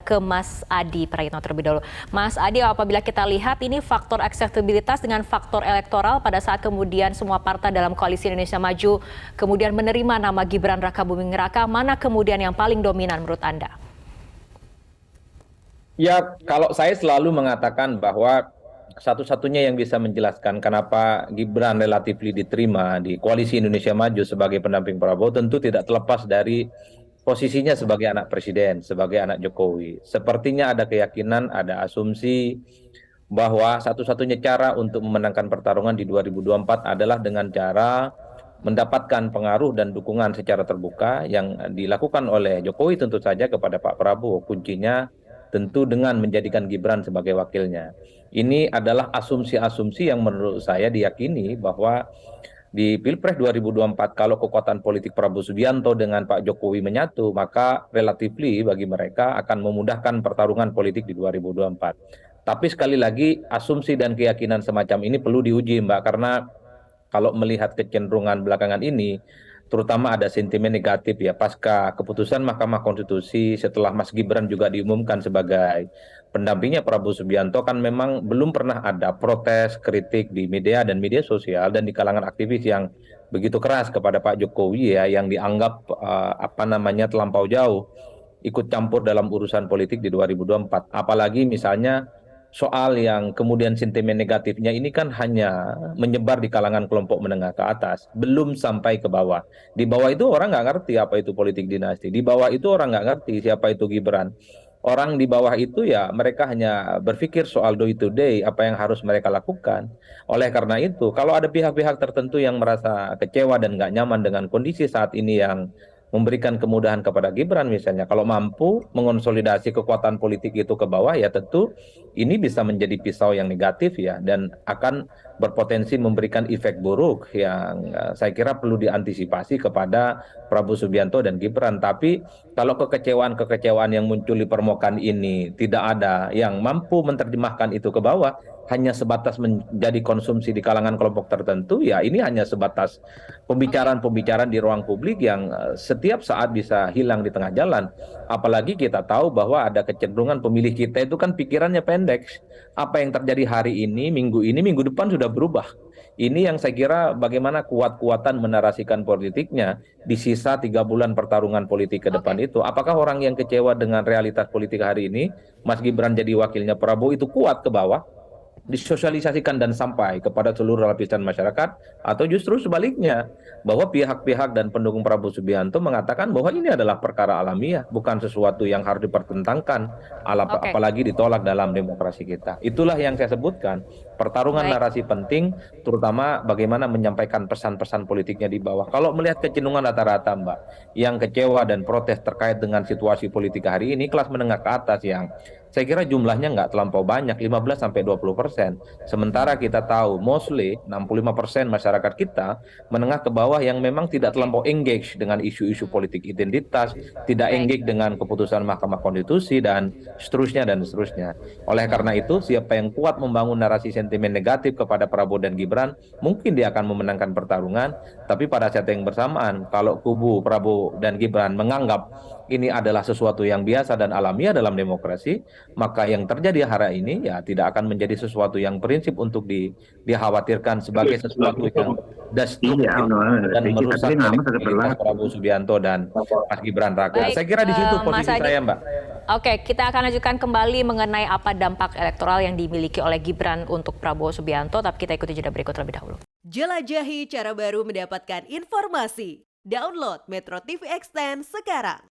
ke Mas Adi Prayitno terlebih dahulu. Mas Adi, apabila kita lihat ini faktor akseptabilitas dengan faktor elektoral pada saat kemudian semua partai dalam koalisi Indonesia Maju kemudian menerima nama Gibran Rakabuming Raka, mana kemudian yang paling dominan menurut Anda? Ya, kalau saya selalu mengatakan bahwa satu-satunya yang bisa menjelaskan kenapa Gibran relatif diterima di Koalisi Indonesia Maju sebagai pendamping Prabowo tentu tidak terlepas dari posisinya sebagai anak presiden, sebagai anak Jokowi. Sepertinya ada keyakinan, ada asumsi bahwa satu-satunya cara untuk memenangkan pertarungan di 2024 adalah dengan cara mendapatkan pengaruh dan dukungan secara terbuka yang dilakukan oleh Jokowi tentu saja kepada Pak Prabowo. Kuncinya tentu dengan menjadikan Gibran sebagai wakilnya. Ini adalah asumsi-asumsi yang menurut saya diyakini bahwa di Pilpres 2024 kalau kekuatan politik Prabowo Subianto dengan Pak Jokowi menyatu, maka relatifly bagi mereka akan memudahkan pertarungan politik di 2024. Tapi sekali lagi asumsi dan keyakinan semacam ini perlu diuji, Mbak, karena kalau melihat kecenderungan belakangan ini, terutama ada sentimen negatif ya pasca keputusan Mahkamah Konstitusi setelah Mas Gibran juga diumumkan sebagai pendampingnya Prabowo Subianto, kan memang belum pernah ada protes, kritik di media dan media sosial dan di kalangan aktivis yang begitu keras kepada Pak Jokowi ya, yang dianggap apa namanya terlampau jauh ikut campur dalam urusan politik di 2024. Apalagi misalnya soal yang kemudian sentimen negatifnya ini kan hanya menyebar di kalangan kelompok menengah ke atas, belum sampai ke bawah. Di bawah itu orang nggak ngerti apa itu politik dinasti. Di bawah itu orang nggak ngerti siapa itu Gibran. Orang di bawah itu ya mereka hanya berpikir soal day to day, apa yang harus mereka lakukan. Oleh karena itu, kalau ada pihak-pihak tertentu yang merasa kecewa dan nggak nyaman dengan kondisi saat ini yang memberikan kemudahan kepada Gibran misalnya, kalau mampu mengonsolidasi kekuatan politik itu ke bawah ya tentu ini bisa menjadi pisau yang negatif ya, dan akan berpotensi memberikan efek buruk yang saya kira perlu diantisipasi kepada Prabowo Subianto dan Gibran. Tapi kalau kekecewaan-kekecewaan yang muncul di permukaan ini tidak ada yang mampu menerjemahkan itu ke bawah, hanya sebatas menjadi konsumsi di kalangan kelompok tertentu, ya ini hanya sebatas Oke. pembicaraan-pembicaraan di ruang publik yang setiap saat bisa hilang di tengah jalan. Apalagi kita tahu bahwa ada kecenderungan pemilih kita itu kan pikirannya pendek. Apa yang terjadi hari ini, minggu depan sudah berubah. Ini yang saya kira bagaimana kuat-kuatan menarasikan politiknya di sisa 3 bulan pertarungan politik ke depan Oke. itu. Apakah orang yang kecewa dengan realitas politik hari ini, Mas Gibran jadi wakilnya Prabowo itu kuat ke bawah, disosialisasikan dan sampai kepada seluruh lapisan masyarakat, atau justru sebaliknya bahwa pihak-pihak dan pendukung Prabowo Subianto mengatakan bahwa ini adalah perkara alamiah, bukan sesuatu yang harus dipertentangkan, Oke. apalagi ditolak dalam demokrasi kita. Itulah yang saya sebutkan, pertarungan Baik. narasi penting, terutama bagaimana menyampaikan pesan-pesan politiknya di bawah. Kalau melihat kecenderungan rata-rata, Mbak, yang kecewa dan protes terkait dengan situasi politik hari ini, kelas menengah ke atas yang saya kira jumlahnya nggak terlampau banyak, 15-20%. Sementara kita tahu mostly 65% masyarakat kita menengah ke bawah yang memang tidak Oke. terlampau engage dengan isu-isu politik identitas, tidak Baik. engage dengan keputusan Mahkamah Konstitusi dan seterusnya dan seterusnya. Oleh karena itu, siapa yang kuat membangun narasi sentimen negatif kepada Prabowo dan Gibran, mungkin dia akan memenangkan pertarungan. Tapi pada saat yang bersamaan, kalau kubu Prabowo dan Gibran menganggap ini adalah sesuatu yang biasa dan alamiah dalam demokrasi, maka yang terjadi hari ini ya tidak akan menjadi sesuatu yang prinsip untuk dikhawatirkan sebagai sesuatu yang Iya, destruktif undang-undang dan revisi, tapi merusak memang tetap elektabilitas berlaku. Prabowo Subianto dan Mas Gibran Raka. Baik, Saya kira di situ Mas posisi Adi. saya, Mbak. Oke, kita akan lanjutkan kembali mengenai apa dampak elektoral yang dimiliki oleh Gibran untuk Prabowo Subianto, tapi kita ikuti jeda berikut terlebih dahulu. Jelajahi cara baru mendapatkan informasi. Download Metro TV Extend sekarang.